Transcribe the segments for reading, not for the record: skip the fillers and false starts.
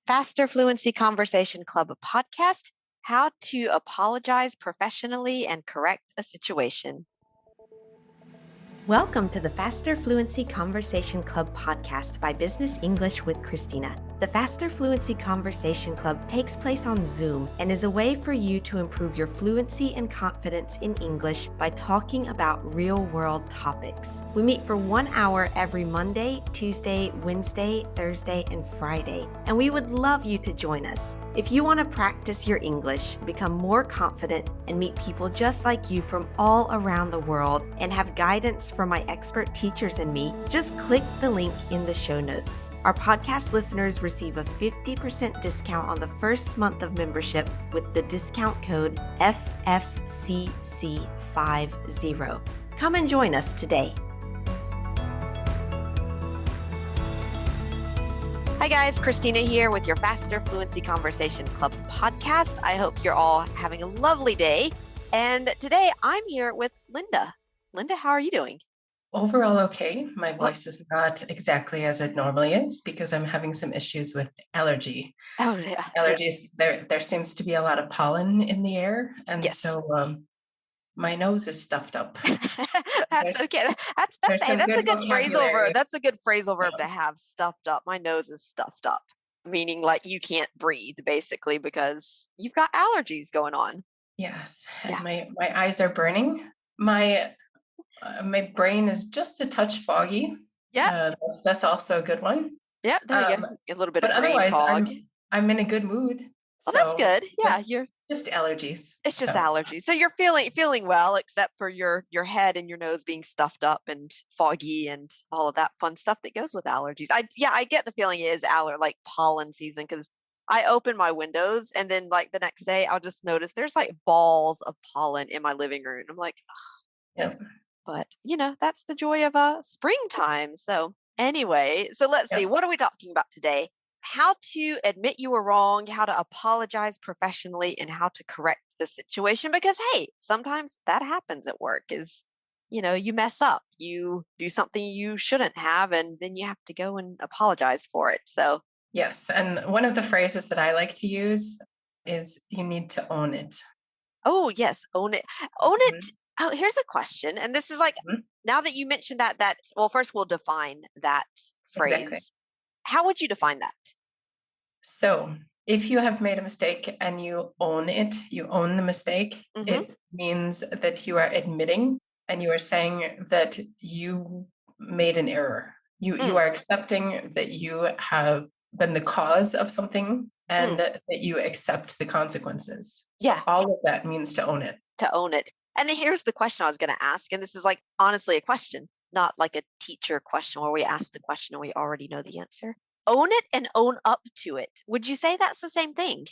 Faster Fluency Conversation Club podcast, how to apologize professionally and correct a situation. Welcome to the Faster Fluency Conversation Club podcast by Business English with Christina. The Faster Fluency Conversation Club takes place on Zoom and is a way for you to improve your fluency and confidence in English by talking about real-world topics. We meet for 1 hour every Monday, Tuesday, Wednesday, Thursday, and Friday, and we would love you to join us. If you want to practice your English, become more confident, and meet people just like you from all around the world, and have guidance from my expert teachers and me, just click the link in the show notes. Our podcast listeners receive a 50% discount on the first month of membership with the discount code FFCC50. Come and join us today. Hi guys, Christina here with your Faster Fluency Conversation Club podcast. I hope you're all having a lovely day. And today I'm here with Linda. Linda, how are you doing? Overall, okay. My voice is not exactly as it normally is because I'm having some issues with allergy. Oh, yeah. Allergies, there seems to be a lot of pollen in the air. And Yes. so my nose is stuffed up. That's okay. That's a good phrasal verb. That's a good phrasal verb to have, stuffed up. My nose is stuffed up, meaning like you can't breathe basically because you've got allergies going on. Yes. Yeah. My eyes are burning. My brain is just a touch foggy. Yeah. That's also a good one. Yeah, there you go. A little bit But of brain otherwise, fog. I'm in a good mood. Well, that's good. Yeah, you're just allergies. It's just allergies. So you're feeling well, except for your head and your nose being stuffed up and foggy and all of that fun stuff that goes with allergies. I get the feeling it is like pollen season because I open my windows and then like the next day I'll just notice there's like balls of pollen in my living room. I'm like, yeah. But that's the joy of springtime. So anyway, so let's see, what are we talking about today? How to admit you were wrong, how to apologize professionally, and how to correct the situation. Because hey, sometimes that happens at work is, you mess up, you do something you shouldn't have, and then you have to go and apologize for it. So yes. And one of the phrases that I like to use is you need to own it. Oh, yes. Own it. Own it. Oh, here's a question. And this is like, now that you mentioned that, well, first we'll define that phrase. Exactly. How would you define that? So if you have made a mistake and you own it, you own the mistake, it means that you are admitting and you are saying that you made an error. You are accepting that you have been the cause of something and that you accept the consequences. So all of that means to own it. To own it. And then here's the question I was going to ask. And this is like, honestly, a question, not like a teacher question where we ask the question and we already know the answer. Own it and own up to it. Would you say that's the same thing?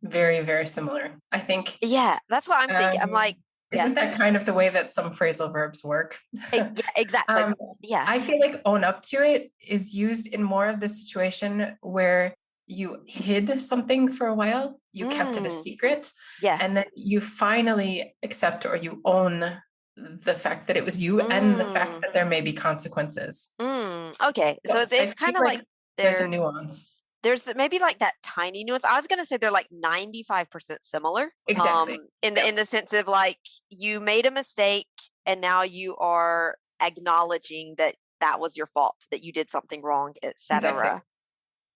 Very, very similar. I think. Yeah, that's what I'm thinking. I'm like, isn't that kind of the way that some phrasal verbs work? Yeah, exactly. I feel like own up to it is used in more of the situation where you hid something for a while, you kept it a secret, and then you finally accept or you own the fact that it was you and the fact that there may be consequences. Okay, so it's kind of like there's a nuance. There's maybe like that tiny nuance. I was going to say they're like 95% similar. Exactly. In the sense of like you made a mistake and now you are acknowledging that was your fault, that you did something wrong, etc. Exactly.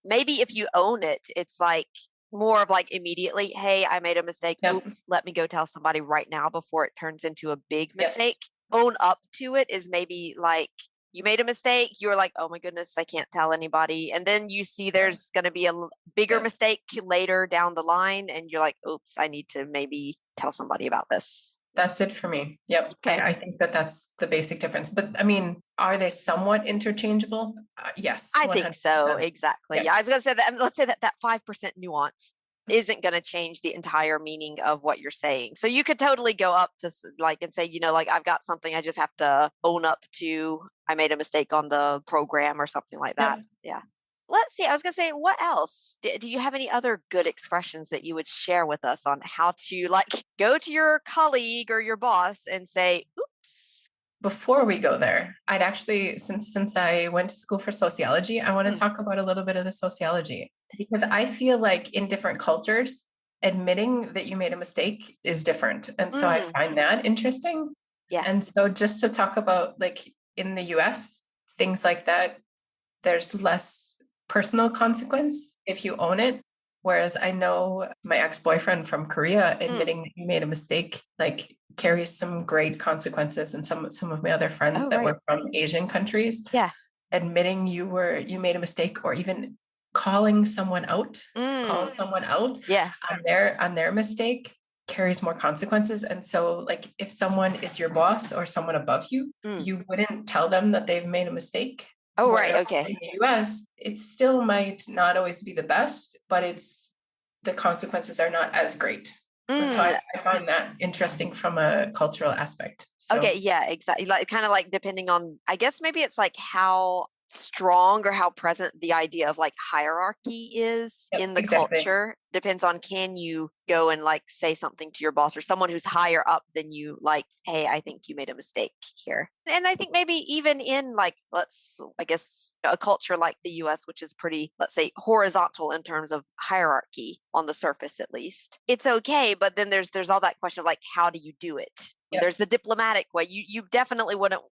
Maybe if you own it, it's like more of like immediately, hey, I made a mistake. Oops, let me go tell somebody right now before it turns into a big mistake. Own up to it is maybe like you made a mistake. You're like, oh my goodness, I can't tell anybody. And then you see there's going to be a bigger mistake later down the line. And you're like, oops, I need to maybe tell somebody about this. That's it for me. Yep. Okay. I think that's the basic difference. But I mean, are they somewhat interchangeable? Yes. I think so. Exactly. Yeah. I was going to say that. Let's say that 5% nuance isn't going to change the entire meaning of what you're saying. So you could totally go up to like and say, like I've got something I just have to own up to. I made a mistake on the program or something like that. Yeah. Let's see. I was going to say, what else? Do you have any other good expressions that you would share with us on how to like go to your colleague or your boss and say, oops? before we go there, I'd actually, since I went to school for sociology, I want to talk about a little bit of the sociology, because I feel like in different cultures, admitting that you made a mistake is different. And so I find that interesting. Yeah. And so just to talk about, like, in the US, things like that, there's less personal consequence if you own it. Whereas I know my ex-boyfriend from Korea, admitting that he made a mistake, like, carries some great consequences. And some of my other friends that were from Asian countries, admitting you made a mistake, or even calling someone out, call someone out on their mistake, carries more consequences. And so, like, if someone is your boss or someone above you, you wouldn't tell them that they've made a mistake. Oh, Whereas right. Okay. in the US, it still might not always be the best, but the consequences are not as great. And so I find that interesting from a cultural aspect. So. Okay. Yeah, exactly. Like, kind of like depending on, I guess maybe it's like how strong or how present the idea of like hierarchy is in the culture. Depends on, can you go and like say something to your boss or someone who's higher up than you, like, hey, I think you made a mistake here. And I think maybe even in like, I guess a culture like the US, which is pretty, let's say, horizontal in terms of hierarchy on the surface, at least, it's okay. But then there's all that question of like, how do you do it? There's the diplomatic way. You definitely wouldn't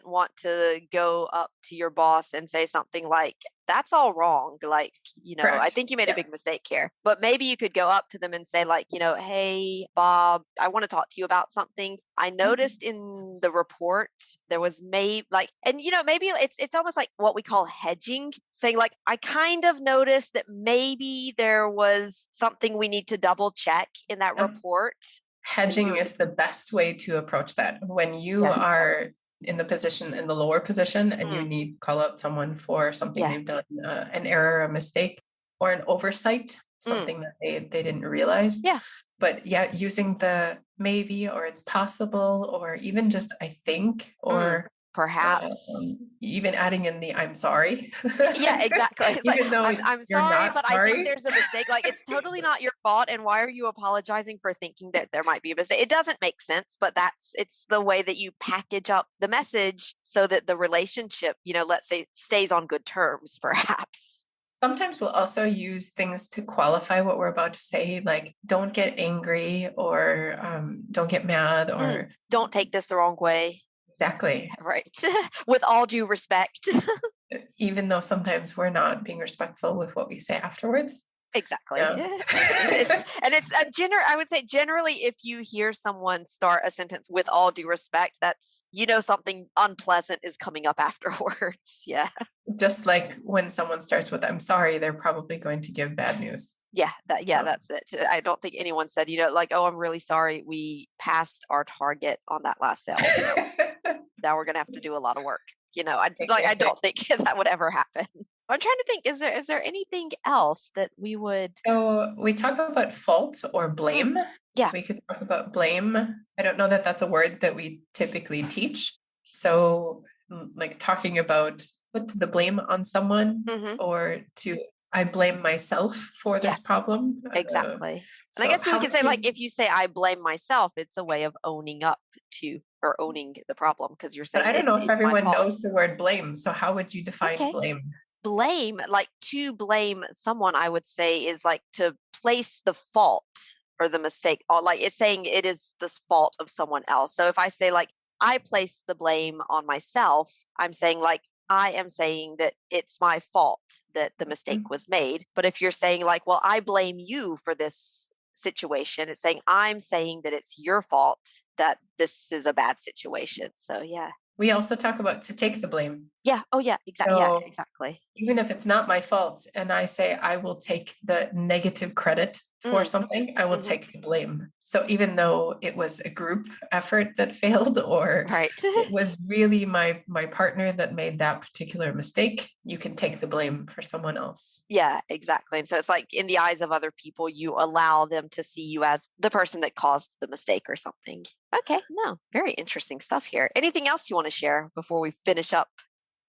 want to go up to your boss and say something like, that's all wrong. Like, I think you made a big mistake here. But maybe you could go up to them and say, like, hey, Bob, I want to talk to you about something. I noticed in the report there was maybe it's almost like what we call hedging, saying like, I kind of noticed that maybe there was something we need to double check in that report. Hedging is the best way to approach that. When you are in the lower position, and you need to call out someone for something they've done, an error, a mistake, or an oversight, something that they didn't realize. But using the maybe, or it's possible, or even just I think, or perhaps even adding in the I'm sorry. Exactly. It's even though I'm sorry, but sorry. I think there's a mistake. Like, it's totally not your fault. And why are you apologizing for thinking that there might be a mistake? It doesn't make sense, but it's the way that you package up the message so that the relationship, let's say, stays on good terms, perhaps. Sometimes we'll also use things to qualify what we're about to say, like, don't get angry, or don't get mad, or don't take this the wrong way. Exactly. Right. With all due respect. Even though sometimes we're not being respectful with what we say afterwards. Exactly. I would say generally, if you hear someone start a sentence with all due respect, that's, something unpleasant is coming up afterwards. Yeah. Just like when someone starts with I'm sorry, they're probably going to give bad news. That's it. I don't think anyone said, like, oh, I'm really sorry, we passed our target on that last sale. So now we're going to have to do a lot of work. I don't think that would ever happen. I'm trying to think, is there anything else that we would... So we talk about fault or blame. We could talk about blame. I don't know that that's a word that we typically teach. So, like, talking about put the blame on someone, or I blame myself for this problem. Exactly. And I guess we could say, like, if you say I blame myself, it's a way of owning up to, or owning the problem, because you're saying, but I don't know if everyone knows the word blame. So how would you define blame? Blame, like, to blame someone, I would say, is like to place the fault or the mistake, or like it's saying it is the fault of someone else. So if I say, like, I place the blame on myself, I'm saying, like, I am saying that it's my fault that the mistake was made. But if you're saying, like, well, I blame you for this situation, it's saying I'm saying that it's your fault that this is a bad situation. So we also talk about to take the blame. Exactly. So Exactly. Even if it's not my fault, and I say I will take the negative credit for something, I will take the blame. So even though it was a group effort that failed, or it was really my partner that made that particular mistake, you can take the blame for someone else. Yeah, exactly. And so it's like, in the eyes of other people, you allow them to see you as the person that caused the mistake or something. Okay, no, very interesting stuff here. Anything else you want to share before we finish up?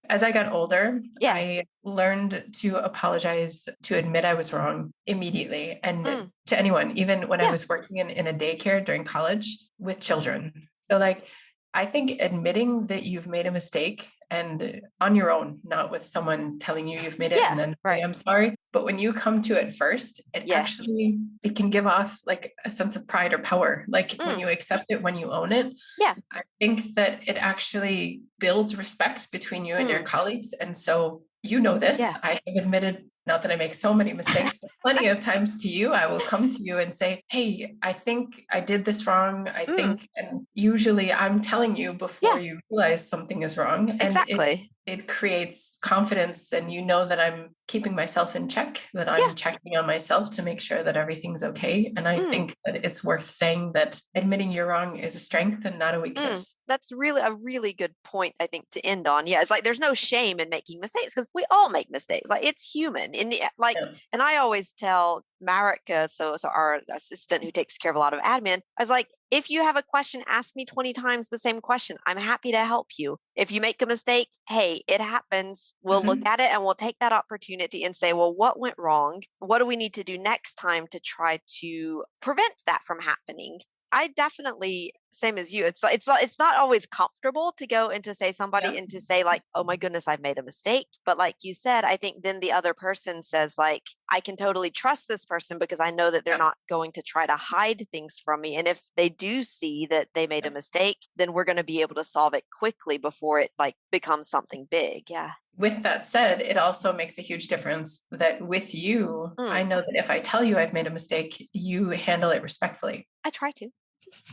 As I got older, I learned to apologize, to admit I was wrong immediately, and to anyone, even when I was working in a daycare during college with children. So, like, I think admitting that you've made a mistake and on your own, not with someone telling you you've made it and then say, I'm sorry. But when you come to it first, it actually, it can give off like a sense of pride or power. Like when you accept it, when you own it, I think that it actually builds respect between you and your colleagues. And so you know this, I have admitted, not that I make so many mistakes, but plenty of times to you, I will come to you and say, hey, I think I did this wrong. I think, and usually I'm telling you before you realize something is wrong. And it creates confidence, and you know that I'm keeping myself in check, that I'm checking on myself to make sure that everything's okay. And I think that it's worth saying that admitting you're wrong is a strength and not a weakness. That's really a really good point, I think, to end on. Yeah, it's like there's no shame in making mistakes because we all make mistakes. Like it's human. And I always tell Marika, so our assistant who takes care of a lot of admin, I was like, if you have a question, ask me 20 times the same question. I'm happy to help you. If you make a mistake, hey, it happens. We'll look at it and we'll take that opportunity and say, well, what went wrong? What do we need to do next time to try to prevent that from happening? I definitely, same as you, it's not always comfortable to go and to say somebody and to say like, oh my goodness, I've made a mistake. But like you said, I think then the other person says like, I can totally trust this person because I know that they're not going to try to hide things from me. And if they do see that they made a mistake, then we're going to be able to solve it quickly before it like becomes something big. Yeah. With that said, it also makes a huge difference that with you, I know that if I tell you I've made a mistake, you handle it respectfully. I try to.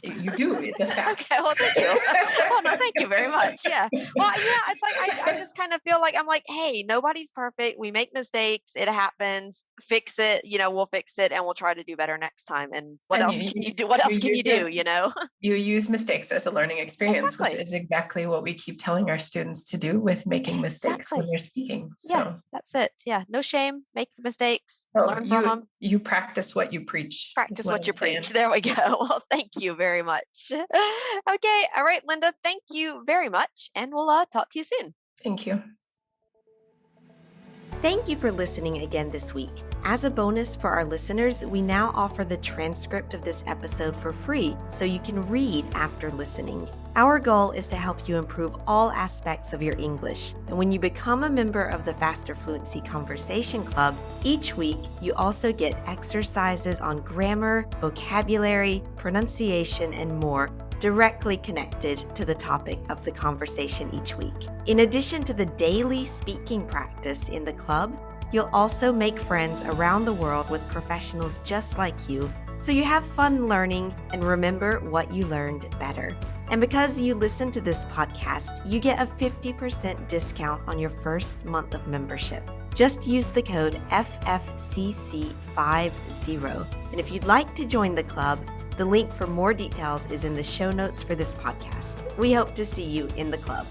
You do. It's a fact. Okay, well, thank you. Well, no, thank you very much. Yeah. Well, yeah, it's like I just kind of feel like I'm like, hey, nobody's perfect. We make mistakes. It happens. Fix it. We'll fix it and we'll try to do better next time. And what else can you do? What else can you do? You use mistakes as a learning experience, which is exactly what we keep telling our students to do with making mistakes when you're speaking. So yeah, that's it. Yeah. No shame. Make the mistakes. Learn from them. You practice what you preach. Practice what you preach. There we go. Well, thank you very much. Okay. All right, Linda, thank you very much. And we'll talk to you soon. Thank you. Thank you for listening again this week. As a bonus for our listeners, we now offer the transcript of this episode for free so you can read after listening. Our goal is to help you improve all aspects of your English. And when you become a member of the Faster Fluency Conversation Club, each week you also get exercises on grammar, vocabulary, pronunciation, and more directly connected to the topic of the conversation each week. In addition to the daily speaking practice in the club, you'll also make friends around the world with professionals just like you, so you have fun learning and remember what you learned better. And because you listen to this podcast, you get a 50% discount on your first month of membership. Just use the code FFCC50. And if you'd like to join the club, the link for more details is in the show notes for this podcast. We hope to see you in the club.